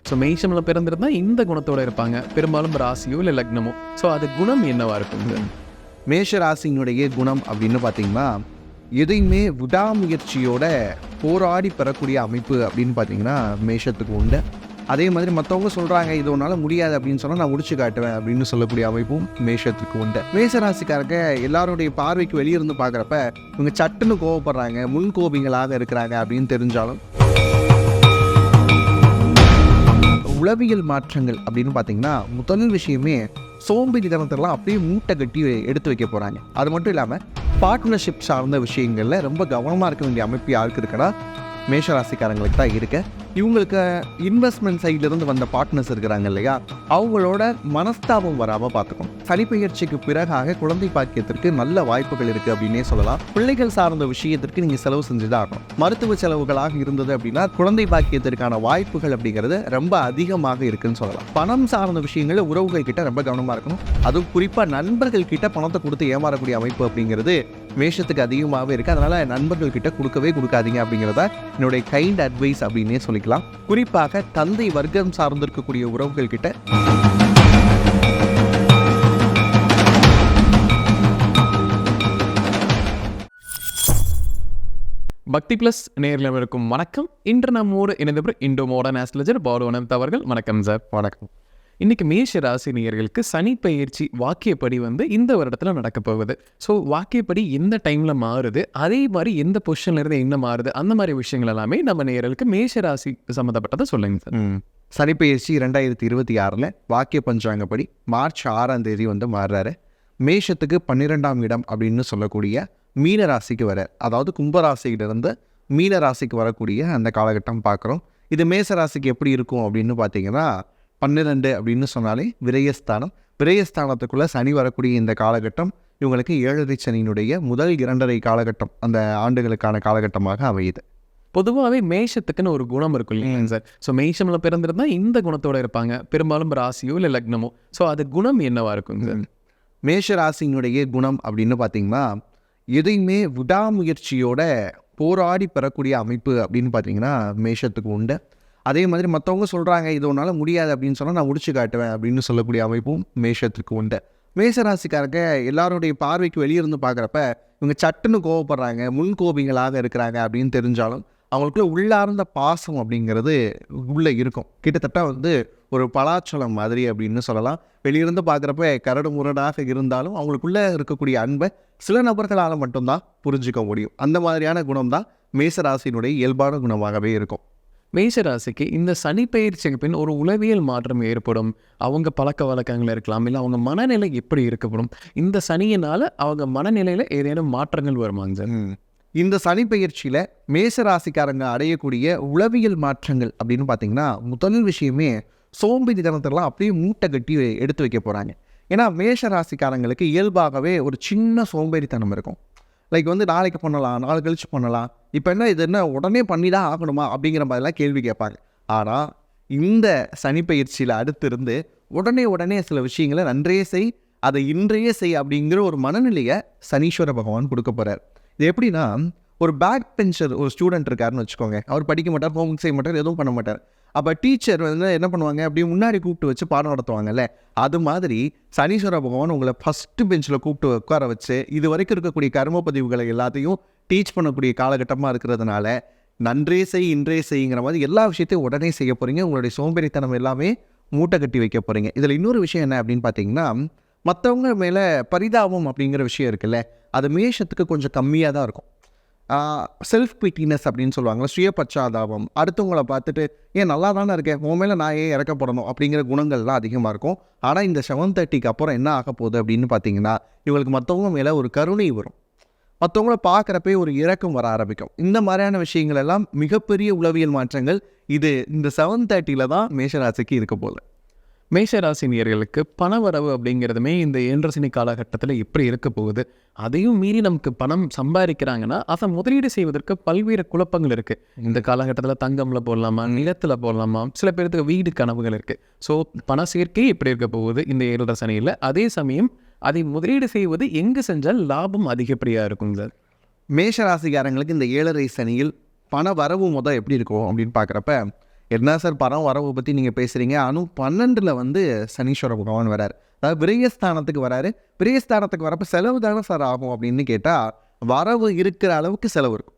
So மேஷமில் பிறந்திருந்தா இந்த குணத்தோட இருப்பாங்க, பெரும்பாலும் ராசியோ இல்லை லக்னமோ. ஸோ அது குணம் என்னவா இருக்குங்க? மேஷ ராசியினுடைய குணம் அப்படின்னு பார்த்தீங்கன்னா, எதையுமே விடாமுயற்சியோட போராடி பெறக்கூடிய அமைப்பு அப்படின்னு பார்த்தீங்கன்னா மேஷத்துக்கு உண்டு. அதே மாதிரி மற்றவங்க சொல்கிறாங்க இது ஒன்றால் முடியாது அப்படின்னு சொன்னால் நான் முடிச்சு காட்டுவேன் அப்படின்னு சொல்லக்கூடிய அமைப்பும் மேஷத்துக்கு உண்டு. மேஷராசிக்காரங்க எல்லாருடைய பார்வைக்கு வெளியிருந்து பார்க்குறப்ப இவங்க சட்டுன்னு கோவப்படுறாங்க, முன்கோபிங்களாக இருக்கிறாங்க அப்படின்னு தெரிஞ்சாலும் உளவியல் மாற்றங்கள் அப்படின்னு பார்த்தீங்கன்னா முதல் விஷயமே சோம்பேறித்தனத்தெல்லாம் அப்படியே மூட்டை கட்டி எடுத்து வைக்க போகிறாங்க. அது மட்டும் இல்லாமல் பார்ட்னர்ஷிப் சார்ந்த விஷயங்களில் ரொம்ப கவனமாக இருக்க வேண்டிய அமைப்பு யாருக்கு இருக்குன்னா மேஷராசிக்காரங்களுக்கு தான் இருக்கு. இவங்களுக்கு இன்வெஸ்ட்மெண்ட் சைட்லேருந்து வந்த பார்ட்னர்ஸ் இருக்கிறாங்க இல்லையா, அவங்களோட மனஸ்தாபம் வராமல் பார்த்துக்கணும். சனிப்பெயர்ச்சிக்கு பிறகாக குழந்தை பாக்கியத்திற்கு நல்ல வாய்ப்புகள் இருக்குது அப்படின்னே சொல்லலாம். பிள்ளைகள் சார்ந்த விஷயத்திற்கு நீங்கள் செலவு செஞ்சு தான் ஆகணும். மருத்துவ செலவுகளாக இருந்தது அப்படின்னா குழந்தை பாக்கியத்திற்கான வாய்ப்புகள் அப்படிங்கிறது ரொம்ப அதிகமாக இருக்குன்னு சொல்லலாம். பணம் சார்ந்த விஷயங்களில் உறவுகள் கிட்ட ரொம்ப கவனமாக இருக்கணும். அதுவும் குறிப்பாக நண்பர்கள் கிட்ட பணத்தை கொடுத்து ஏமாறக்கூடிய அமைப்பு அப்படிங்கிறது மேஷத்துக்கு அதிகமாகவே இருக்குது. அதனால் நண்பர்கள் கிட்ட கொடுக்கவே கொடுக்காதீங்க அப்படிங்கிறத என்னுடைய கைண்ட் அட்வைஸ் அப்படின்னே சொல்லிக்கலாம். குறிப்பாக தந்தை வர்க்கம் சார்ந்திருக்கக்கூடிய உறவுகள் கிட்ட பக்தி பிளஸ் நேயர்களுக்கும் வணக்கம். இன்று நம்மோடு இணைந்தவர் Indo modern astrologer Balu Anand அவர்கள். வணக்கம் சார். வணக்கம். இன்னைக்கு மேஷ ராசி நேயர்களுக்கு சனி பெயர்ச்சி வாக்கியப்படி இந்த வருடத்தில் நடக்க போகுது. ஸோ வாக்கியப்படி எந்த டைமில் மாறுது, அதே மாதிரி எந்த பொசிஷன்ல இருந்து என்ன மாறுது, அந்த மாதிரி விஷயங்கள் எல்லாமே நம்ம நேயர்களுக்கு மேஷ ராசி சம்மந்தப்பட்டதை சொல்லுங்க சார். சனிப்பெயர்ச்சி 2026 வாக்கிய பஞ்சாங்கப்படி மார்ச் 6 மாறுறாரு. மேஷத்துக்கு 12ஆம் இடம் அப்படின்னு சொல்லக்கூடிய மீன ராசிக்கு வர, அதாவது கும்பராசியிலிருந்து மீன ராசிக்கு வரக்கூடிய அந்த காலகட்டம் பார்க்குறோம். இது மேச ராசிக்கு எப்படி இருக்கும் அப்படின்னு பார்த்தீங்கன்னா 12 அப்படின்னு சொன்னாலே விரயஸ்தானம். விரயஸ்தானத்துக்குள்ளே சனி வரக்கூடிய இந்த காலகட்டம் இவங்களுக்கு 7.5 சனியினுடைய முதல் 2.5 காலகட்டம் அந்த ஆண்டுகளுக்கான காலகட்டமாக அமையுது. பொதுவாகவே மேஷத்துக்குன்னு ஒரு குணம் இருக்கும் இல்லைங்க சார். ஸோ மேஷமில் பிறந்திருந்தா இந்த குணத்தோட இருப்பாங்க, பெரும்பாலும் ராசியோ இல்லை லக்னமோ. ஸோ அது குணம் என்னவா இருக்குங்க சார்? மேஷ ராசியினுடைய குணம் அப்படின்னு பார்த்தீங்கன்னா, எதையுமே விடாமுயற்சியோட போராடி பெறக்கூடிய அமைப்பு அப்படின்னு பார்த்தீங்கன்னா மேஷத்துக்கு உண்டு. அதே மாதிரி மற்றவங்க சொல்கிறாங்க இது ஒன்றால் முடியாது அப்படின்னு சொன்னால் நான் முடிச்சு காட்டுவேன் அப்படின்னு சொல்லக்கூடிய அமைப்பும் மேஷத்துக்கு உண்டு. மேஷராசிக்காரங்க எல்லாருடைய பார்வைக்கு வெளியிருந்து பார்க்குறப்ப இவங்க சட்டுன்னு கோவப்படுறாங்க, முன்கோபிங்களாக இருக்கிறாங்க அப்படின்னு தெரிஞ்சாலும் அவங்களுக்குள்ள உள்ளார்ந்த பாசம் அப்படிங்கிறது உள்ளே இருக்கும். கிட்டத்தட்ட ஒரு பலாச்சலம் மாதிரி அப்படின்னு சொல்லலாம். வெளியிருந்து பார்க்குறப்ப கரடு முரடாக இருந்தாலும் அவங்களுக்குள்ளே இருக்கக்கூடிய அன்பை சில நபர்களால் மட்டும்தான் புரிஞ்சிக்க முடியும். அந்த மாதிரியான குணம் தான் மேசராசியினுடைய இயல்பான குணமாகவே இருக்கும். மேஷராசிக்கு இந்த சனி பெயர்ச்சிக்கு பின் ஒரு உளவியல் மாற்றம் ஏற்படும். அவங்க பழக்க வழக்கங்கள் இருக்கலாம், இல்லை அவங்க மனநிலை எப்படி இருக்கப்படும், இந்த சனியினால் அவங்க மனநிலையில் ஏதேனும் மாற்றங்கள் வருமாங்க சார்? இந்த சனி பெயர்ச்சியில் மேசராசிக்காரங்க அடையக்கூடிய உளவியல் மாற்றங்கள் அப்படின்னு பார்த்தீங்கன்னா முதல் விஷயமே சோம்பேறித்தனத்தெல்லாம் அப்படியே மூட்டை கட்டி எடுத்து வைக்க போகிறாங்க. ஏன்னா மேஷராசிக்காரங்களுக்கு இயல்பாகவே ஒரு சின்ன சோம்பேறித்தனம் இருக்கும். லைக் நாளைக்கு பண்ணலாம், நாளை கழிச்சு பண்ணலாம், இப்போ இது என்ன உடனே பண்ணி தான் ஆகணுமா அப்படிங்கிற மாதிரிலாம் கேள்வி கேட்பாங்க. ஆனால் இந்த சனி பயிற்சியில் அடுத்திருந்து உடனே சில விஷயங்களை நன்றே செய், அதை இன்றையே செய் அப்படிங்கிற ஒரு மனநிலையை சனீஸ்வர பகவான் கொடுக்க போகிறார். இது எப்படின்னா, ஒரு பேக் பெஞ்சர் ஒரு ஸ்டூடெண்ட் இருக்காருன்னு வச்சுக்கோங்க. அவர் படிக்க மாட்டார், ஹோம்ஒர்க் செய்ய மாட்டார், எதுவும் பண்ண மாட்டார். அப்போ டீச்சர் என்ன பண்ணுவாங்க, அப்படியே முன்னாடி கூப்பிட்டு வச்சு பாடம் நடத்துவாங்கல்ல, அது மாதிரி சனீஸ்வர பகவான் உங்களை ஃபஸ்ட்டு பெஞ்சில் கூப்பிட்டு உட்கார வச்சு இது வரைக்கும் இருக்கக்கூடிய கர்ம பதிவுகளை எல்லாத்தையும் டீச் பண்ணக்கூடிய காலகட்டமாக இருக்கிறதுனால நன்றே செய் இன்றே செய்யுங்கிற மாதிரி எல்லா விஷயத்தையும் உடனே செய்ய போகிறீங்க. உங்களுடைய சோம்பேறித்தனம் எல்லாமே மூட்டை கட்டி வைக்க போகிறீங்க. இதில் இன்னொரு விஷயம் என்ன அப்படின்னு பார்த்தீங்கன்னா, மற்றவங்க மேலே பரிதாபம் அப்படிங்கிற விஷயம் இருக்குல்ல, அது மேஷத்துக்கு கொஞ்சம் கம்மியாக தான் இருக்கும். செல்ஃப் பிட்டினஸ் அப்படின்னு சொல்லுவாங்க, சுய பச்சாதாபம், அடுத்தவங்களை பார்த்துட்டு ஏன் நல்லா தானே இருக்கேன், உன் மேலே நான் ஏன் இறக்கப்படணும் அப்படிங்கிற குணங்கள்லாம் அதிகமாக இருக்கும். ஆனால் இந்த 7:30க்கு அப்புறம் என்ன ஆக போகுது அப்படின்னு பார்த்தீங்கன்னா, இவங்களுக்கு மற்றவங்க மேலே ஒரு கருணை வரும், மற்றவங்கள பார்க்குறப்பே ஒரு இரக்கம் வர ஆரம்பிக்கும். இந்த மாதிரியான விஷயங்கள் எல்லாம் மிகப்பெரிய உளவியல் மாற்றங்கள் இது இந்த 7:30 தான் மேஷராசிக்கு இருக்க போகுது. மேஷராசினியர்களுக்கு பணவரவு அப்படிங்கிறதுமே இந்த 7 சனி காலகட்டத்தில் எப்படி இருக்க போகுது, அதையும் மீறி நமக்கு பணம் சம்பாதிக்கிறாங்கன்னா அதை முதலீடு செய்வதற்கு பல்வேறு குழப்பங்கள் இருக்குது. இந்த காலகட்டத்தில் தங்கமில் போடலாமா, நிலத்தில் போடலாமா, சில பேருக்கு வீடு கனவுகள் இருக்குது. ஸோ பண சேர்க்கை எப்படி இருக்க போகுது இந்த 7 சனியில். அதே சமயம் அதை முதலீடு செய்வது எங்கே செஞ்சால் லாபம் அதிகப்படியாக இருக்கும் சார்? மேஷராசிக்காரங்களுக்கு இந்த 7.5 சனியில் பண வரவு எப்படி இருக்கும் அப்படின்னு பார்க்குறப்ப என்ன சார் பணம் வரவை பற்றி நீங்கள் பேசுகிறீங்க, அதுவும் 12ல் வந்து சனீஸ்வர பகவான் வராரு, அதாவது விரயஸ்தானத்துக்கு வராரு. விரயஸ்தானத்துக்கு வரப்போ செலவு தானே சார் ஆகும் அப்படின்னு கேட்டால், வரவு இருக்கிற அளவுக்கு செலவு இருக்கும்.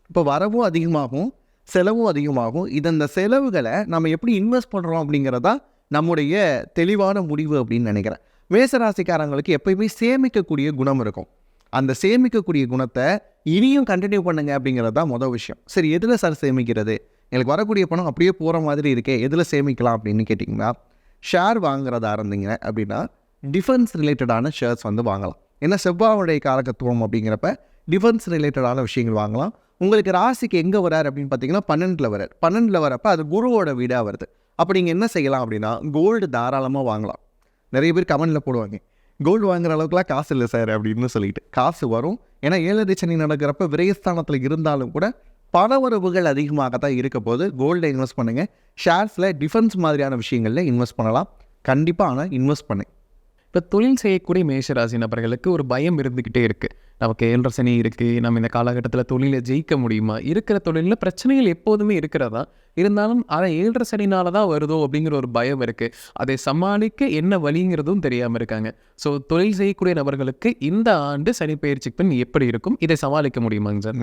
இப்போ வரவும் அதிகமாகும், செலவும் அதிகமாகும். இந்த செலவுகளை நம்ம எப்படி இன்வெஸ்ட் பண்ணுறோம் அப்படிங்கிறதா நம்முடைய தெளிவான முடிவு அப்படின்னு நினைக்கிறேன். மேசராசிக்காரங்களுக்கு எப்பயுமே சேமிக்கக்கூடிய குணம் இருக்கும். அந்த சேமிக்கக்கூடிய குணத்தை இனியும் கண்டினியூ பண்ணுங்க அப்படிங்கிறது தான் மொதல் விஷயம். சரி, எதில் சார் சேமிக்கிறது, எனக்கு வரக்கூடிய பணம் அப்படியே போகிற மாதிரி இருக்கே, எதில் சேமிக்கலாம் அப்படின்னு கேட்டிங்கன்னா, ஷேர் வாங்குறதா இருந்தீங்க அப்படின்னா டிஃபென்ஸ் ரிலேட்டடான ஷேர்ஸ் வந்து வாங்கலாம். ஏன்னா செவ்வாயுடைய காரகத்துவம் அப்படிங்கிறப்ப டிஃபென்ஸ் ரிலேட்டடான விஷயங்கள் வாங்கலாம். உங்களுக்கு ராசிக்கு எங்கே வராரு அப்படின்னு பார்த்தீங்கன்னா 12ல் வரார். 12ல் வரப்போ அது குருவோட வீடாக வருது. அப்போ நீங்கள் என்ன செய்யலாம் அப்படின்னா, கோல்டு தாராளமாக வாங்கலாம். நிறைய பேர் கமெண்டில் போடுவாங்க, கோல்டு வாங்குற அளவுக்குலாம் காசு இல்லை சார் அப்படின்னு சொல்லிட்டு. காசு வரும். ஏன்னா 7 சனி நடக்கிறப்ப விரயஸ்தானத்தில் இருந்தாலும் கூட பணவரவுகள் அதிகமாக தான் இருக்க போது. கோல்டை இன்வெஸ்ட் பண்ணுங்கள். ஷேர்ஸில் டிஃபென்ஸ் மாதிரியான விஷயங்களில் இன்வெஸ்ட் பண்ணலாம். கண்டிப்பாக ஆனால் இன்வெஸ்ட் பண்ணுங்க. இப்போ தொழில் செய்யக்கூடிய மேஷராசி நபர்களுக்கு ஒரு பயம் இருந்துக்கிட்டே இருக்குது. நமக்கு 7 சனி இருக்குது, நம்ம இந்த காலகட்டத்தில் தொழிலை ஜெயிக்க முடியுமா, இருக்கிற தொழிலில் பிரச்சனைகள் எப்போதுமே இருக்கிறதா, இருந்தாலும் அதை 7 சனினால தான் வருதோ அப்படிங்கிற ஒரு பயம் இருக்குது. அதை சமாளிக்க என்ன வழிங்கிறதும் தெரியாமல் இருக்காங்க. ஸோ தொழில் செய்யக்கூடிய நபர்களுக்கு இந்த ஆண்டு சனி பயிற்சிக்கு பின் எப்படி இருக்கும், இதை சமாளிக்க முடியுமாங்க சார்?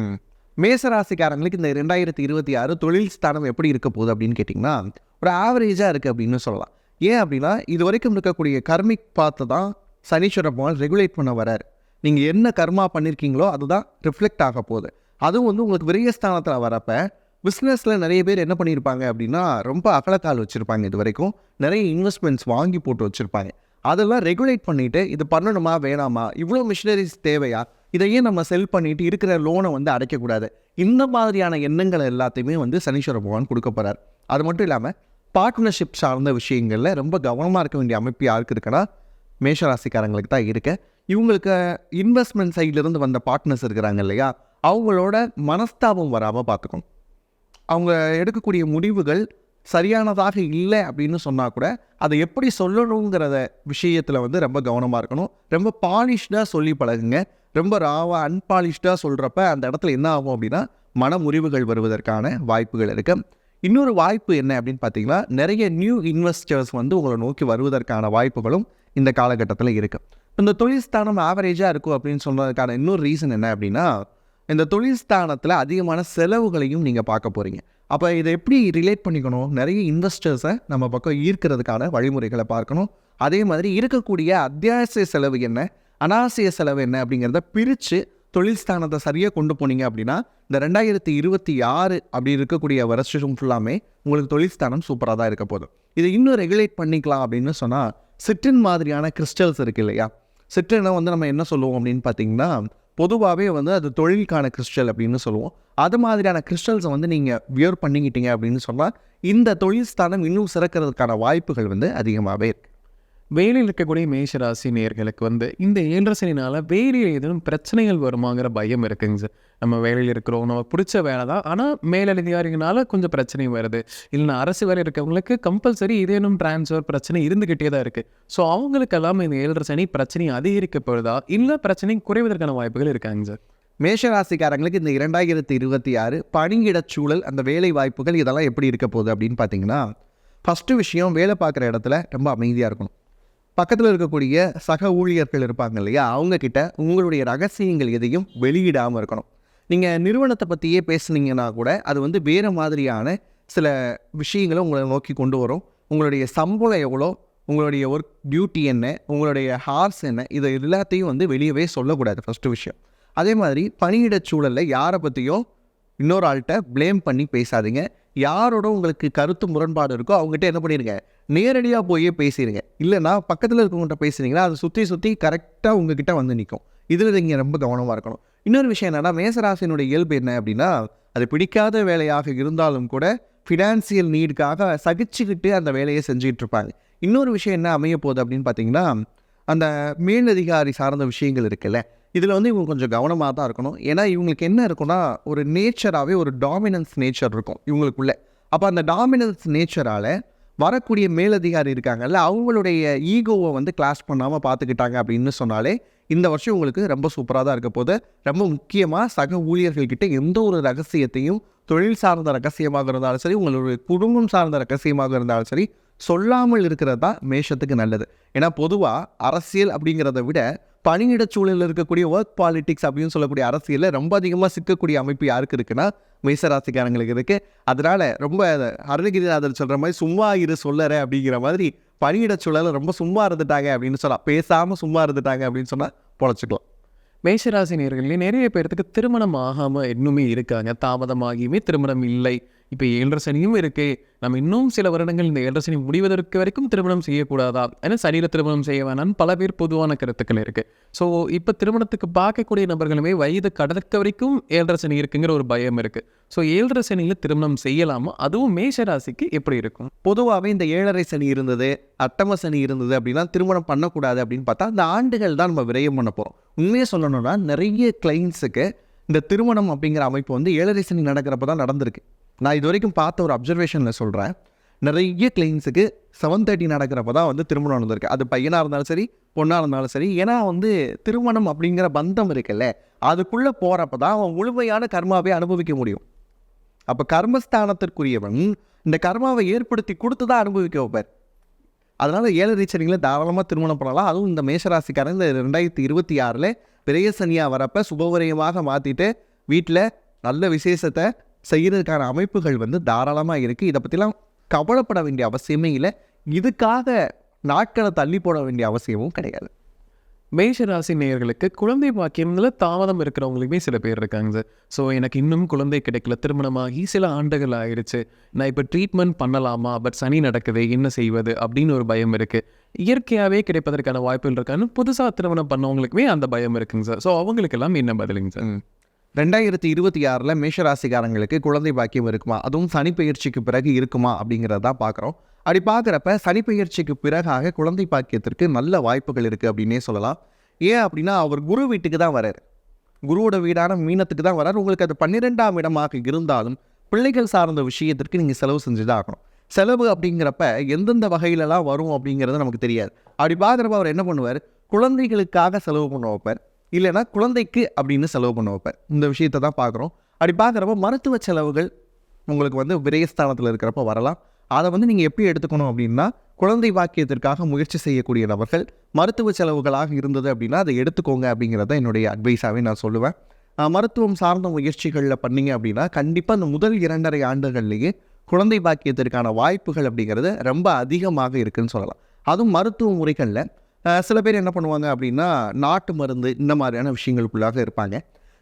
மேசராசிக்காரங்களுக்கு இந்த 2026 தொழில் ஸ்தானம் எப்படி இருக்க போகுது அப்படின்னு கேட்டிங்கன்னா, ஒரு ஆவரேஜாக இருக்குது அப்படின்னு சொல்லலாம். ஏன் அப்படின்னா, இது வரைக்கும் இருக்கக்கூடிய கர்மிக் பார்த்து தான் சனீஸ்வர பகவான் ரெகுலேட் பண்ண வராரு. நீங்கள் என்ன கர்மா பண்ணியிருக்கீங்களோ அதுதான் ரிஃப்ளெக்ட் ஆக போகுது. அதுவும் வந்து உங்களுக்கு விரயஸ்தானத்தில் வரப்போ பிஸ்னஸில் நிறைய பேர் என்ன பண்ணியிருப்பாங்க அப்படின்னா, ரொம்ப அகலக்கால் வச்சுருப்பாங்க. இது வரைக்கும் நிறைய இன்வெஸ்ட்மெண்ட்ஸ் வாங்கி போட்டு வச்சுருப்பாங்க. அதெல்லாம் ரெகுலேட் பண்ணிவிட்டு, இது பண்ணணுமா வேணாமா, இவ்வளோ மிஷினரிஸ் தேவையா, இதையே நம்ம செல் பண்ணிவிட்டு இருக்கிற லோனை வந்து அடைக்கக்கூடாது, இந்த மாதிரியான எண்ணங்கள் எல்லாத்தையுமே வந்து சனீஸ்வர பகவான் கொடுக்க போகிறார். அது மட்டும் இல்லாமல் பார்ட்னர்ஷிப் சார்ந்த விஷயங்களில் ரொம்ப கவனமாக இருக்க வேண்டிய அமைப்பு யாருக்கு இருக்குன்னா, மேஷராசிக்காரங்களுக்கு தான் இருக்கு. இவங்களுக்கு இன்வெஸ்ட்மெண்ட் சைட்லேருந்து வந்த பார்ட்னர்ஸ் இருக்கிறாங்க இல்லையா, அவங்களோட மனஸ்தாபம் வராமல் பார்த்துக்கணும். அவங்க எடுக்கக்கூடிய முடிவுகள் சரியானதாக இல்லை அப்படின்னு சொன்னால் கூட அதை எப்படி சொல்லணுங்கிறத விஷயத்தில் வந்து ரொம்ப கவனமாக இருக்கணும். ரொம்ப பாலிஷ்டாக சொல்லி பழகுங்க. ரொம்ப ராவாக அன்பாலிஷ்டாக சொல்கிறப்ப அந்த இடத்துல என்ன ஆகும் அப்படின்னா, மன முறிவுகள் வருவதற்கான வாய்ப்புகள் இருக்குது. இன்னொரு வாய்ப்பு என்ன அப்படின்னு பார்த்தீங்கன்னா, நிறைய நியூ இன்வெஸ்டர்ஸ் வந்து உங்களை நோக்கி வருவதற்கான வாய்ப்புகளும் இந்த காலகட்டத்தில் இருக்குது. இந்த தொழில் ஸ்தானம் ஆவரேஜாக இருக்கும் அப்படின்னு சொன்னதுக்கான இன்னொரு ரீசன் என்ன அப்படின்னா, இந்த தொழில் ஸ்தானத்தில் அதிகமான செலவுகளையும் நீங்கள் பார்க்க போகிறீங்க. அப்போ இதை எப்படி ரிலேட் பண்ணிக்கணும், நிறைய இன்வெஸ்டர்ஸை நம்ம பக்கம் ஈர்க்கிறதுக்கான வழிமுறைகளை பார்க்கணும். அதே மாதிரி இருக்கக்கூடிய அத்தியாவசிய செலவு என்ன, அனாவசிய செலவு என்ன அப்படிங்கிறத பிரித்து தொழில் ஸ்தானத்தை சரியாக கொண்டு போனீங்க அப்படின்னா, இந்த 2026 அப்படி இருக்கக்கூடிய வருஷம் ஃபுல்லாமே உங்களுக்கு தொழில் ஸ்தானம் சூப்பராக தான் இருக்க போதும். இதை இன்னும் ரெகுலேட் பண்ணிக்கலாம் அப்படின்னு சொன்னால், சிட்ரின் மாதிரியான கிறிஸ்டல்ஸ் இருக்குது இல்லையா, சிட்ரினை வந்து நம்ம என்ன சொல்லுவோம் அப்படின்னு பார்த்தீங்கன்னா, பொதுவாகவே வந்து அது தொழிலுக்கான கிறிஸ்டல் அப்படின்னு சொல்லுவோம். அது மாதிரியான கிறிஸ்டல்ஸை வந்து நீங்கள் வியர் பண்ணிக்கிட்டீங்க அப்படின்னு சொன்னால், இந்த தொழில் ஸ்தானம் இன்னும் சிறக்கிறதுக்கான வாய்ப்புகள் வந்து அதிகமாகவே இருக்குது. வேலையில் இருக்கக்கூடிய மேஷராசி நேயர்களுக்கு வந்து இந்த 7 சனினால வேலையில் ஏதேனும் பிரச்சனைகள் வருமாங்கிற பயம் இருக்குங்க சார். நம்ம வேலையில் இருக்கிறோம், நம்ம பிடிச்ச வேலை தான், ஆனால் மேலதிகாரிகளால் கொஞ்சம் பிரச்சனை வருது. இல்லைன்னா அரசு வேலை இருக்கவங்களுக்கு கம்பல்சரி ஏதேனும் டிரான்ஸ்ஃபர் பிரச்சனை இருந்துக்கிட்டே தான் இருக்குது. ஸோ அவங்களுக்கெல்லாம் இந்த 7 சனி பிரச்சனை அதிகரிக்கப்படுதா இல்லை பிரச்சனை குறைவதற்கான வாய்ப்புகள் இருக்காங்க சார்? மேஷராசிக்காரங்களுக்கு இந்த 2026 பணியிடச் சூழல், அந்த வேலை வாய்ப்புகள் இதெல்லாம் எப்படி இருக்க போகுது அப்படின்னு பார்த்தீங்கன்னா, ஃபஸ்ட்டு விஷயம், வேலை பார்க்குற இடத்துல ரொம்ப அமைதியாக இருக்கணும். பக்கத்தில் இருக்கக்கூடிய சக ஊழியர்கள் இருப்பாங்க இல்லையா, அவங்கக்கிட்ட உங்களுடைய ரகசியங்கள் எதையும் வெளியிடாமல் இருக்கணும். நீங்கள் நிறுவனத்தை பற்றியே பேசுனீங்கன்னா கூட அது வந்து வேறு மாதிரியான சில விஷயங்களை உங்களை நோக்கி கொண்டு வரும். உங்களுடைய சம்பளம் எவ்வளோ, உங்களுடைய ஒர்க் டியூட்டி என்ன, உங்களுடைய ஹார்ஸ் என்ன, இதை எல்லாத்தையும் வந்து வெளியவே சொல்லக்கூடாது ஃபஸ்ட்டு விஷயம். அதே மாதிரி பணியிடச் சூழலில் யாரை பற்றியோ இன்னொரு ஆள்கிட்ட ப்ளேம் பண்ணி பேசாதீங்க. யாரோட உங்களுக்கு கருத்து முரண்பாடு இருக்கோ அவங்ககிட்ட என்ன பண்ணிடுங்க, நேரடியாக போயே பேசிடுங்க. இல்லைனா பக்கத்தில் இருக்கவங்கள்ட்ட பேசுனீங்கன்னா அது சுற்றி கரெக்டாக உங்ககிட்ட வந்து நிற்கும். இதில் நீங்கள் ரொம்ப கவனமாக இருக்கணும். இன்னொரு விஷயம் என்னென்னா, மேசராசினுடைய இயல்பு என்ன அப்படின்னா, அது பிடிக்காத வேலையாக இருந்தாலும் கூட ஃபினான்சியல் நீடுக்காக சகிச்சுக்கிட்டு அந்த வேலையை செஞ்சுக்கிட்டு இருப்பாங்க. இன்னொரு விஷயம் என்ன அமைய போகுது அப்படின்னு பார்த்தீங்கன்னா, அந்த மேலதிகாரி சார்ந்த விஷயங்கள் இருக்குல்ல, இதில் வந்து இவங்க கொஞ்சம் கவனமாக தான் இருக்கணும். ஏன்னா இவங்களுக்கு என்ன இருக்குன்னா, ஒரு நேச்சராகவே ஒரு டாமினன்ஸ் நேச்சர் இருக்கும் இவங்களுக்குள்ளே. அப்போ அந்த டாமினன்ஸ் நேச்சரால் வரக்கூடிய மேலதிகாரி இருக்காங்கல்ல, அவங்களுடைய ஈகோவை வந்து கிளாஸ் பண்ணாமல் பார்த்துக்கிட்டாங்க அப்படின்னு சொன்னாலே இந்த வருஷம் உங்களுக்கு ரொம்ப சூப்பராக தான் இருக்க போது. ரொம்ப முக்கியமாக சக ஊழியர்கள்கிட்ட எந்த ஒரு ரகசியத்தையும், தொழில் சார்ந்த ரகசியமாக இருந்தாலும் சரி, உங்களுடைய குடும்பம் சார்ந்த ரகசியமாக இருந்தாலும் சரி, சொல்லாமல் இருக்கிறது தான் மேஷத்துக்கு நல்லது. ஏன்னா பொதுவாக அரசியல் அப்படிங்கிறத விட பணியிடச் சூழலில் இருக்கக்கூடிய ஒர்க் பாலிடிக்ஸ் அப்படின்னு சொல்லக்கூடிய அரசியலில் ரொம்ப அதிகமாக சிக்கக்கூடிய அமைப்பு யாருக்கு இருக்குன்னா மேசராசிக்காரங்களுக்கு இருக்குது. அதனால் ரொம்ப அருணகிரிநாதர் சொல்கிற மாதிரி சும்மா இரு சொல்லற அப்படிங்கிற மாதிரி பணியிடச் சூழலில் ரொம்ப சும்மா இருந்துட்டாங்க அப்படின்னு சொல்லலாம். பேசாமல் சும்மா இருந்துட்டாங்க அப்படின்னு சொன்னால் பொழைச்சிக்கலாம். மேஷராசி நேயர்களே நிறைய பேர்த்துக்கு திருமணம் ஆகாமல் இன்னுமே இருக்காங்க. தாமதமாகியுமே திருமணம் இல்லை. இப்போ 7 சனியும் இருக்கு. நம்ம இன்னும் சில வருடங்கள் இந்த 7 சனி முடிவதற்கு வரைக்கும் திருமணம் செய்யக்கூடாதா, ஏன்னா சனியில் திருமணம் செய்ய வேணாம்னு பல பேர் பொதுவான கருத்துக்கள் இருக்குது. ஸோ இப்போ திருமணத்துக்கு பார்க்கக்கூடிய நபர்களுமே வயது கடக்க வரைக்கும் 7 சனி இருக்குங்கிற ஒரு பயம் இருக்குது. ஸோ 7 சனியில் திருமணம் செய்யலாமா? அதுவும் மேஷராசிக்கு எப்படி இருக்கும்? பொதுவாகவே இந்த 7.5 சனி இருந்தது, அட்டம சனி இருந்தது அப்படின்னா திருமணம் பண்ணக்கூடாது அப்படின்னு பார்த்தா அந்த ஆண்டுகள் தான் நம்ம விரயம் பண்ண போகிறோம். உண்மையாக சொல்லணும்னா நிறைய கிளைண்ட்ஸுக்கு இந்த திருமணம் அப்படிங்கிற அமைப்பு வந்து 7.5 சனி நடக்கிறப்ப தான் நடந்திருக்கு. நான் இது வரைக்கும் பார்த்த ஒரு அப்சர்வேஷனில் சொல்கிறேன். நிறைய கிளைண்ட்ஸுக்கு 7:30 நடக்கிறப்ப தான் வந்து திருமணம் நடந்திருக்கு. அது பையனாக இருந்தாலும் சரி, பொண்ணாக இருந்தாலும் சரி. ஏன்னா வந்து திருமணம் அப்படிங்கிற பந்தம் இருக்குல்ல, அதுக்குள்ளே போகிறப்ப தான் அவன் முழுமையான கர்மாவை அனுபவிக்க முடியும். அப்போ கர்மஸ்தானத்திற்குரியவன் இந்த கர்மாவை ஏற்படுத்தி கொடுத்து தான் அனுபவிக்க வைப்பார். அதனால் 7.5 சனியில் தாராளமாக திருமணம் பண்ணலாம். அதுவும் இந்த மேஷராசிக்காரன் இந்த 2026 விரய சனியாக வரப்போ சுபவிரயமாக மாற்றிட்டு வீட்டில் நல்ல விசேஷத்தை செய்கிறதுக்கான அமைப்புகள் வந்து தாராளமாக இருக்குது. இதை பற்றிலாம் கவலைப்பட வேண்டிய அவசியமே இல்லை. இதுக்காக நாட்களை தள்ளி போட வேண்டிய அவசியமும் கிடையாது. மேஷராசி நேயர்களுக்கு குழந்தை பாக்கியம்ல தாமதம் இருக்கிறவங்களுக்குமே சில பேர் இருக்காங்க சார். ஸோ எனக்கு இன்னும் குழந்தை கிடைக்கல, திருமணமாகி சில ஆண்டுகள் ஆயிடுச்சு, நான் இப்போ ட்ரீட்மெண்ட் பண்ணலாமா, பட் சனி நடக்குது, என்ன செய்வது அப்படின்னு ஒரு பயம் இருக்குது. இயற்கையாகவே கிடைப்பதற்கான வாய்ப்புகள் இருக்கான்னு புதுசாக திருமணம் பண்ணவங்களுக்குமே அந்த பயம் இருக்குங்க சார். ஸோ அவங்களுக்கெல்லாம் என்ன பதிலுங்க சார்? 2026 மேஷராசிக்காரங்களுக்கு குழந்தை பாக்கியம் இருக்குமா, அதுவும் சனிப்பெயர்ச்சிக்கு பிறகு இருக்குமா அப்படிங்கிறத தான் பார்க்குறோம். அப்படி பார்க்குறப்ப சனிப்பெயர்ச்சிக்கு பிறகாக குழந்தை பாக்கியத்திற்கு நல்ல வாய்ப்புகள் இருக்குது அப்படின்னே சொல்லலாம். ஏன் அப்படின்னா அவர் குரு வீட்டுக்கு தான் வரார், குருவோட வீடான மீனத்துக்கு தான் வரார். உங்களுக்கு அது 12ஆம் இடமாக இருந்தாலும் பிள்ளைகள் சார்ந்த விஷயத்திற்கு நீங்கள் செலவு செஞ்சு தான் ஆகணும். செலவு அப்படிங்கிறப்ப எந்தெந்த வகையிலலாம் வரும் அப்படிங்கிறது நமக்கு தெரியாது. அப்படி பார்க்குறப்ப அவர் என்ன பண்ணுவார், குழந்தைகளுக்காக செலவு பண்ண வைப்பார், இல்லைனா குழந்தைக்கு அப்படின்னு செலவு பண்ண வைப்பார். இந்த விஷயத்தை தான் பார்க்குறோம். அப்படி பார்க்குறப்ப மருத்துவ செலவுகள் உங்களுக்கு வந்து விரயஸ்தானத்தில் இருக்கிறப்ப வரலாம். அதை வந்து நீங்கள் எப்படி எடுத்துக்கணும் அப்படின்னா, குழந்தை பாக்கியத்திற்காக முயற்சி செய்யக்கூடிய நபர்கள் மருத்துவ செலவுகளாக இருந்தது அப்படின்னா அதை எடுத்துக்கோங்க அப்படிங்கிறத என்னுடைய அட்வைஸாகவே நான் சொல்லுவேன். மருத்துவம் சார்ந்த முயற்சிகளில் பண்ணிங்க அப்படின்னா கண்டிப்பாக இந்த முதல் 2.5 ஆண்டுகள்லேயே குழந்தை பாக்கியத்திற்கான வாய்ப்புகள் அப்படிங்கிறது ரொம்ப அதிகமாக இருக்குதுன்னு சொல்லலாம். அதுவும் மருத்துவ முறைகளில் சில பேர் என்ன பண்ணுவாங்க அப்படின்னா நாட்டு மருந்து இந்த மாதிரியான விஷயங்களுக்குள்ளாக இருப்பாங்க.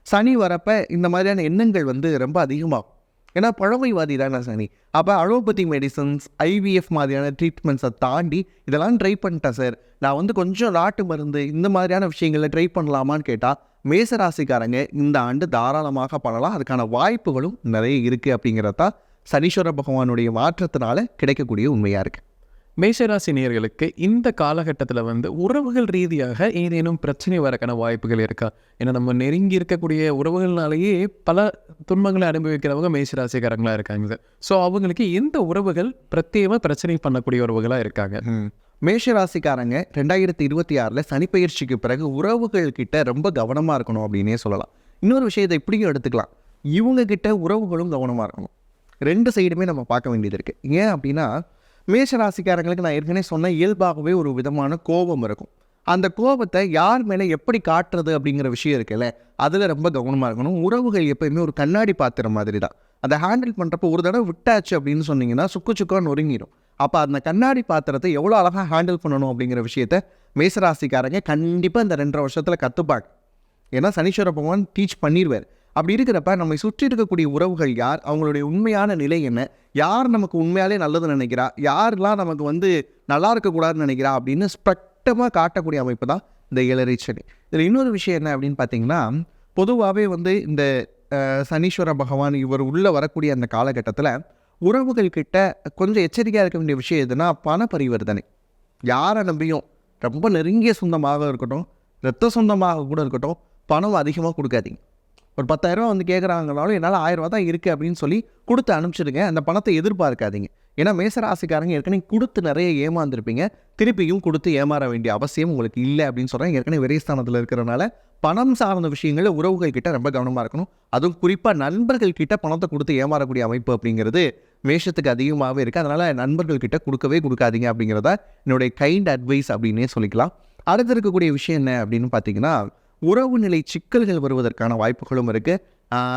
சனி வரப்போ இந்த மாதிரியான எண்ணங்கள் வந்து ரொம்ப அதிகமாகும். ஏன்னா பழமைவாதி தானே சனி. அப்போ அலோபதி மெடிசன்ஸ், IVF மாதிரியான ட்ரீட்மெண்ட்ஸை தாண்டி இதெல்லாம் ட்ரை பண்ணிட்டேன் சார், நான் வந்து கொஞ்சம் நாட்டு மருந்து இந்த மாதிரியான விஷயங்களில் ட்ரை பண்ணலாமான்னு கேட்டால் மேசராசிக்காரங்க இந்த ஆண்டு தாராளமாக பண்ணலாம். அதுக்கான வாய்ப்புகளும் நிறைய இருக்குது அப்படிங்கிறதா சனீஸ்வர பகவானுடைய மாற்றத்தினால கிடைக்கக்கூடிய உண்மையாக இருக்குது. மேஷராசி நேயர்களுக்கு இந்த காலகட்டத்தில் வந்து உறவுகள் ரீதியாக ஏதேனும் பிரச்சனை வரக்கான வாய்ப்புகள் இருக்கா? ஏன்னா நம்ம நெருங்கி இருக்கக்கூடிய உறவுகள்னாலேயே பல துன்பங்களை அனுபவிக்கிறவங்க மேஷராசிக்காரங்களாக இருக்காங்க சார். ஸோ அவங்களுக்கு எந்த உறவுகள் பிரத்யேகமாக பிரச்சனை பண்ணக்கூடிய உறவுகளாக இருக்காங்க? மேஷராசிக்காரங்க 2026 சனிப்பெயர்ச்சிக்கு பிறகு உறவுகள் கிட்ட ரொம்ப கவனமாக இருக்கணும் அப்படின்னே சொல்லலாம். இன்னொரு விஷயத்தை இப்படியும் எடுத்துக்கலாம், இவங்க கிட்ட உறவுகளும் கவனமாக இருக்கணும். 2 சைடுமே நம்ம பார்க்க வேண்டியது இருக்குது. ஏன் அப்படின்னா மேஷராசிக்காரங்களுக்கு நான் ஏற்கனவே சொன்ன இயல்பாகவே ஒரு விதமான கோபம் இருக்கும். அந்த கோபத்தை யார் மேலே எப்படி காட்டுறது அப்படிங்கிற விஷயம் இருக்குல்ல, அதில் ரொம்ப கவனமாக இருக்கணும். உறவுகள் எப்போயுமே ஒரு கண்ணாடி பாத்திரம் மாதிரி தான். அதை ஹேண்டில் பண்ணுறப்போ ஒரு தடவை விட்டாச்சு அப்படின்னு சொன்னீங்கன்னா சுக்குன்னு நொறுங்கிடும். அப்போ அந்த கண்ணாடி பாத்திரத்தை எவ்வளோ அழகாக ஹேண்டில் பண்ணணும் அப்படிங்கிற விஷயத்த மேஷராசிக்காரங்க கண்டிப்பாக இந்த 2.5 வருஷத்தில் கற்றுப்பாங்க. ஏன்னா சனீஸ்வர பகவான் டீச் பண்ணிடுவார். அப்படி இருக்கிறப்ப நம்மை சுற்றி இருக்கக்கூடிய உறவுகள் யார், அவங்களுடைய உண்மையான நிலை என்ன, யார் நமக்கு உண்மையாலே நல்லது நினைக்கிறா, யாரெல்லாம் நமக்கு வந்து நல்லா இருக்கக்கூடாதுன்னு நினைக்கிறா அப்படின்னு ஸ்பஷ்டமாக காட்டக்கூடிய அமைப்பு தான் இந்த 7.5 சனி. இதில் இன்னொரு விஷயம் என்ன அப்படின்னு பார்த்தீங்கன்னா, பொதுவாகவே வந்து இந்த சனீஸ்வர பகவான் இவர் உள்ளே வரக்கூடிய அந்த காலகட்டத்தில் உறவுகள் கிட்ட கொஞ்சம் எச்சரிக்கையாக இருக்க வேண்டிய விஷயம் எதுனா பண பரிவர்த்தனை. யாரை நம்பியும் ரொம்ப நெருங்கிய சொந்தமாக இருக்கட்டும், இரத்த சொந்தமாக கூட இருக்கட்டும், பணம் அதிகமாக கொடுக்காதீங்க. ஒரு 10,000 வந்து கேட்குறாங்கனாலும் என்னால் 1000 ரூபா தான் இருக்குது அப்படின்னு சொல்லி கொடுத்து அனுப்பிச்சிடுங்க. அந்த பணத்தை எதிர்பார்க்காதீங்க. ஏன்னா மேசராசிக்காரங்க ஏற்கனவே கொடுத்து நிறைய ஏமாந்துருப்பீங்க, திருப்பியும் கொடுத்து ஏமாற வேண்டிய அவசியம் உங்களுக்கு இல்லை அப்படின்னு சொல்கிறேன். ஏற்கனவே விரயஸ்தானத்தில் இருக்கிறனால பணம் சார்ந்த விஷயங்களில் உறவுகள் கிட்ட ரொம்ப கவனமாக இருக்கணும். அதுவும் குறிப்பாக நண்பர்கள் கிட்ட பணத்தை கொடுத்து ஏமாறக்கூடிய அமைப்பு அப்படிங்கிறது மேஷத்துக்கு அதிகமாகவே இருக்குது. அதனால் நண்பர்கள் கிட்ட கொடுக்கவே கொடுக்காதீங்க அப்படிங்கிறத என்னுடைய கைண்ட் அட்வைஸ் அப்படின்னே சொல்லிக்கலாம். அடுத்து இருக்கக்கூடிய விஷயம் என்ன அப்படின்னு பார்த்தீங்கன்னா, உறவு நிலை சிக்கல்கள் வருவதற்கான வாய்ப்புகளும் இருக்குது.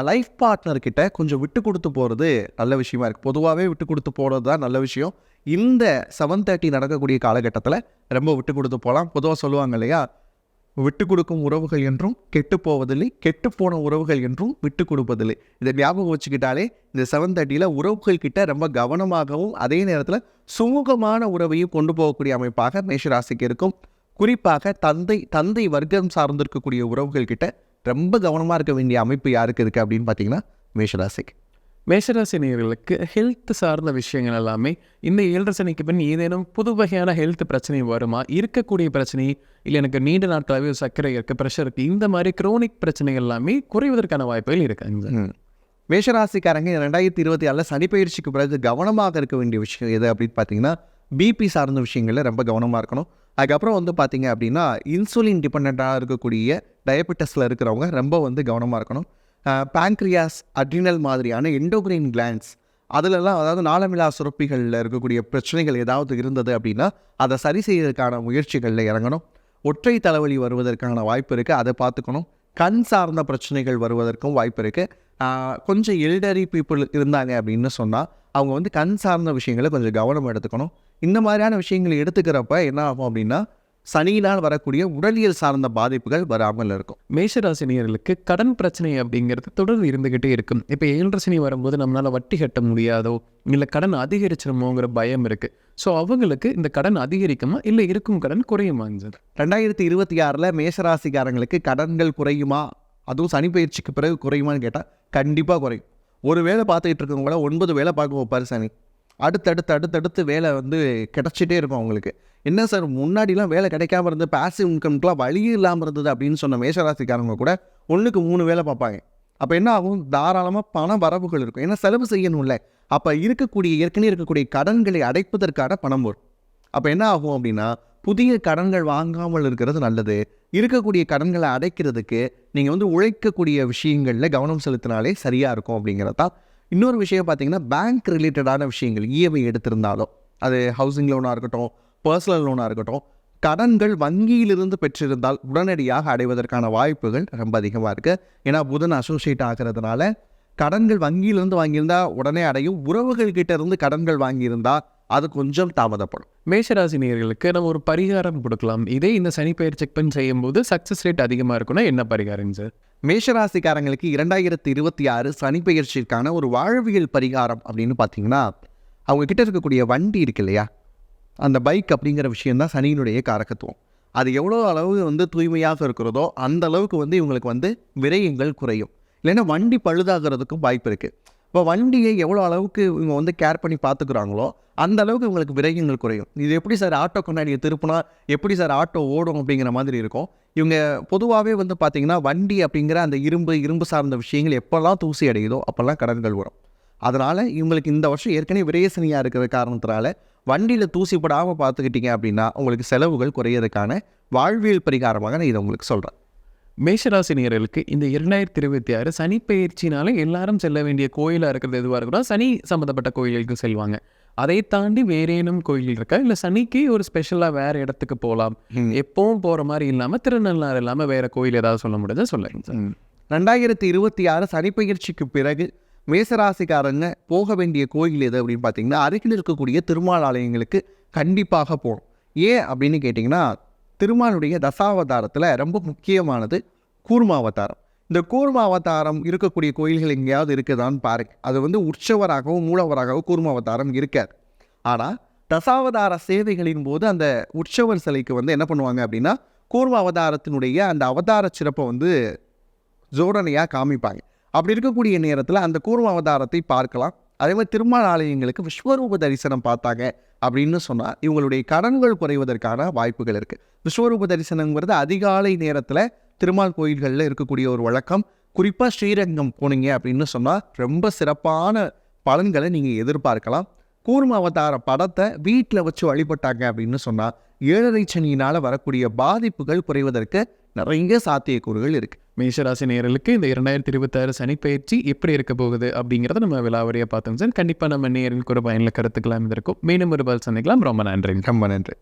லைஃப் பார்ட்னர்கிட்ட கொஞ்சம் விட்டு கொடுத்து போகிறது நல்ல விஷயமா இருக்குது. பொதுவாகவே விட்டு கொடுத்து போகிறது தான் நல்ல விஷயம். இந்த 7:30 நடக்கக்கூடிய காலகட்டத்தில் ரொம்ப விட்டு கொடுத்து போகலாம். பொதுவாக சொல்லுவாங்க இல்லையா, விட்டு கொடுக்கும் உறவுகள் என்றும் கெட்டு போவதில்லை, கெட்டு போன உறவுகள் என்றும் விட்டு கொடுப்பதில்லை. இதை ஞாபகம் வச்சுக்கிட்டாலே இந்த 7:30 உறவுகள் கிட்ட ரொம்ப கவனமாகவும் அதே நேரத்தில் சுமூகமான உறவையும் கொண்டு போகக்கூடிய அமைப்பாக மேஷராசிக்கு இருக்கும். குறிப்பாக தந்தை வர்க்கம் சார்ந்திருக்கக்கூடிய உறவுகள் கிட்ட ரொம்ப கவனமாக இருக்க வேண்டிய அமைப்பு யாருக்கு இருக்குது அப்படின்னு பார்த்தீங்கன்னா மேஷராசிக்கு. மேஷராசி நேயர்களுக்கு ஹெல்த் சார்ந்த விஷயங்கள் எல்லாமே இந்த 7.5 சனிக்கு பின் ஏதேனும் புது வகையான ஹெல்த் பிரச்சனை வருமா, இருக்கக்கூடிய பிரச்சனை இல்லை எனக்கு நீண்ட நாட்களாகவே சர்க்கரை இருக்குது, ப்ரெஷர் இருக்குது, இந்த மாதிரி குரோனிக் பிரச்சனைகள் எல்லாமே குறைவதற்கான வாய்ப்புகள் இருக்காங்க. மேஷராசிக்காரங்க 2026 சனி பயிற்சிக்கு பிறகு கவனமாக இருக்க வேண்டிய விஷயம் எது அப்படின்னு பார்த்தீங்கன்னா, பிபி சார்ந்த விஷயங்களில் ரொம்ப கவனமாக இருக்கணும். அதுக்கப்புறம் பார்த்தீங்க அப்படின்னா, இன்சுலின் டிபெண்ட்டாக இருக்கக்கூடிய டயபெட்டிஸில் இருக்கிறவங்க ரொம்ப கவனமாக இருக்கணும். பேங்க்ரியாஸ், அட்ரினல் மாதிரியான எண்டோக்ரைன் கிளாண்ட்ஸ் அதிலெல்லாம், அதாவது நாளமில்லா சுரப்பிகளில் இருக்கக்கூடிய பிரச்சனைகள் ஏதாவது இருந்தது அப்படின்னா அதை சரி செய்வதற்கான முயற்சிகளில் இறங்கணும். ஒற்றை தலைவலி வருவதற்கான வாய்ப்பு இருக்குது, அதை பார்த்துக்கணும். கண் சார்ந்த பிரச்சனைகள் வருவதற்கும் வாய்ப்பு இருக்குது. கொஞ்சம் எல்டரி பீப்புள் இருந்தாங்க அப்படின்னு சொன்னால் அவங்க கண் சார்ந்த விஷயங்களை கொஞ்சம் கவனம் எடுத்துக்கணும். இந்த மாதிரியான விஷயங்களை எடுத்துக்கிறப்ப என்ன ஆகும் அப்படின்னா, சனியினால் வரக்கூடிய உடலியல் சார்ந்த பாதிப்புகள் வராமல் இருக்கும். மேஷராசினியர்களுக்கு கடன் பிரச்சனை அப்படிங்கிறது தொடர்ந்து இருந்துகிட்டே இருக்கும். இப்போ 7.5 சனி வரும்போது நம்மளால் வட்டி கட்ட முடியாதோ இல்லை கடன் அதிகரிச்சிருமோங்கிற பயம் இருக்குது. ஸோ அவங்களுக்கு இந்த கடன் அதிகரிக்குமா இல்லை இருக்கும் கடன் குறையுமாங்க சார்? 2026 மேஷராசிக்காரங்களுக்கு கடன்கள் குறையுமா, அதுவும் சனி பயிற்சிக்கு பிறகு குறையுமான்னு கேட்டால் கண்டிப்பாக குறையும். ஒரு வேலை பார்த்துக்கிட்டு இருக்கவங்கள 9 வேலை பார்க்க வைப்பார் சனி. அடுத்தடுத்து வேலை கிடச்சிட்டே இருக்கும் அவங்களுக்கு. என்ன சார், முன்னாடிலாம் வேலை கிடைக்காம இருந்து பேசிவ் இன்கம்க்குலாம் வழியே இல்லாமல் இருந்தது அப்படின்னு சொன்ன மேஷராசிக்காரங்க கூட 1க்கு 3 வேலை பார்ப்பாங்க. அப்போ என்ன ஆகும், தாராளமாக பண வரவுகள் இருக்கும். ஏன்னா செலவு செய்யணும்ல. அப்போ ஏற்கனவே இருக்கக்கூடிய கடன்களை அடைப்பதற்கான பணம் வரும். அப்போ என்ன ஆகும் அப்படின்னா, புதிய கடன்கள் வாங்காமல் இருக்கிறது நல்லது. இருக்கக்கூடிய கடன்களை அடைக்கிறதுக்கு நீங்கள் உழைக்கக்கூடிய விஷயங்களில் கவனம் செலுத்தினாலே சரியாக இருக்கும் அப்படிங்கிறது தான். இன்னொரு விஷயம் பார்த்தீங்கன்னா, பேங்க் ரிலேட்டடான விஷயங்கள் இஎம்ஐ எடுத்திருந்தாலும், அது ஹவுசிங் லோனாக இருக்கட்டும், பர்சனல் லோனாக இருக்கட்டும், கடன்கள் வங்கியிலிருந்து பெற்றிருந்தால் உடனடியாக அடைவதற்கான வாய்ப்புகள் ரொம்ப அதிகமாக இருக்குது. ஏன்னா புதன் அசோசியேட் ஆகிறதுனால கடன்கள் வங்கியிலிருந்து வாங்கியிருந்தால் உடனே அடையும். உறவுகள் கிட்ட இருந்து கடன்கள் வாங்கியிருந்தால் அது கொஞ்சம் தாமதப்படும். மேஷராசி நேயர்களுக்கு நம்ம ஒரு பரிகாரம் கொடுக்கலாம். இதே இந்த சனி பயிர் செக் பண்ணி செய்யும்போது சக்ஸஸ் ரேட் அதிகமாக இருக்குன்னா என்ன பரிகாரம் சார்? மேஷராசிக்காரங்களுக்கு 2026 சனி பயிற்சிக்கான ஒரு வாழ்வியல் பரிகாரம் அப்படின்னு பார்த்தீங்கன்னா, அவங்க கிட்ட இருக்கக்கூடிய வண்டி இருக்கு இல்லையா, அந்த பைக் அப்படிங்கிற விஷயந்தான் சனியினுடைய காரகத்துவம். அது எவ்வளோ அளவு தூய்மையாக இருக்கிறதோ அந்த அளவுக்கு இவங்களுக்கு விரயங்கள் குறையும். இல்லைன்னா வண்டி பழுதாகிறதுக்கும் வாய்ப்பு இருக்குது. இப்போ வண்டியை எவ்வளோ அளவுக்கு இவங்க கேர் பண்ணி பார்த்துக்குறாங்களோ அந்த அளவுக்கு இவங்களுக்கு விரயங்கள் குறையும். இது எப்படி சார் ஆட்டோ கண்ணாடியை திருப்பினா எப்படி சார் ஆட்டோ ஓடும் அப்படிங்கிற மாதிரி இருக்கும். இவங்க பொதுவாகவே பார்த்தீங்கன்னா, வண்டி அப்படிங்கிற அந்த இரும்பு சார்ந்த விஷயங்கள் எப்போல்லாம் தூசி அடையுதோ அப்போல்லாம் கடன்கள் வரும். அதனால் இவங்களுக்கு இந்த வருஷம் ஏற்கனவே விரயசனியாக இருக்கிற காரணத்தினால வண்டியில் தூசி படாமல் பார்த்துக்கிட்டீங்க அப்படின்னா உங்களுக்கு செலவுகள் குறையிறதுக்கான வாழ்வியல் பரிகாரமாக நான் இதை உங்களுக்கு சொல்கிறேன். மேஷராசி நேயர்களுக்கு இந்த 2026 சனி பயிற்சினால எல்லாரும் செல்ல வேண்டிய கோயிலாக இருக்கிறது எதுவாக இருக்கணும், சனி சம்மந்தப்பட்ட கோயிலுக்கு செல்வாங்க. அதை தாண்டி வேறேனும் கோயில் இருக்கா, இல்லை சனிக்கு ஒரு ஸ்பெஷலாக வேறு இடத்துக்கு போகலாம், எப்பவும் போகிற மாதிரி இல்லாமல் திருநள்ளாறு இல்லாமல் வேறு கோயில் ஏதாவது சொல்ல முடியுதா சொல்லுங்க சார்? 2026 சனி பயிற்சிக்கு பிறகு மேசராசிக்காரங்க போக வேண்டிய கோயில் எது அப்படின்னு பார்த்தீங்கன்னா, அருகில் இருக்கக்கூடிய திருமால் ஆலயங்களுக்கு கண்டிப்பாக போகணும். ஏன் அப்படின்னு கேட்டிங்கன்னா, திருமாலுடைய தசாவதாரத்தில் ரொம்ப முக்கியமானது கூர்மாவதாரம். இந்த கூர்மாவதாரம் இருக்கக்கூடிய கோயில்கள் எங்கேயாவது இருக்குதான்னு பாருங்க. அது உற்சவராகவும் மூலவராகவும் கூர்மாவதாரம் இருக்காது. ஆனால் தசாவதார சேவைகளின் போது அந்த உற்சவர் சிலைக்கு என்ன பண்ணுவாங்க அப்படின்னா, கூர்மாவதாரத்தினுடைய அந்த அவதார சிறப்பை ஜோடனையாக காமிப்பாங்க. அப்படி இருக்கக்கூடிய நேரத்தில் அந்த கூர்மாவதாரத்தை பார்க்கலாம். அதே மாதிரி திருமால் ஆலயங்களுக்கு விஸ்வரூப தரிசனம் பார்த்தாங்க அப்படின்னு சொன்னால் இவங்களுடைய கடன்கள் குறைவதற்கான வாய்ப்புகள் இருக்குது. விஸ்வரூப தரிசனங்கிறது அதிகாலை நேரத்தில் திருமால் கோயில்களில் இருக்கக்கூடிய ஒரு வழக்கம். குறிப்பாக ஸ்ரீரங்கம் போனீங்க அப்படின்னு சொன்னால் ரொம்ப சிறப்பான பலன்களை நீங்கள் எதிர்பார்க்கலாம். கூர்மாவதார படத்தை வீட்டில் வச்சு வழிபட்டாங்க அப்படின்னு சொன்னால் 7.5 சனியினால் வரக்கூடிய பாதிப்புகள் குறைவதற்கு நிறைய சாத்தியக்கூறுகள் இருக்குது. மேஷராசி நேயர்களுக்கு இந்த 2026 சனிப்பெயர்ச்சி எப்படி இருக்க போகுது அப்படிங்கிறத நம்ம விலாவரியாக பார்த்தோம் சார். கண்டிப்பாக நம்ம நேயர்களுக்கு ஒரு பயனுள்ள கருத்துக்களாக இருந்திருக்கும். மீண்டும் ஒரு பதில் சந்திக்கலாம். ரொம்ப நன்றி. ரொம்ப நன்றி.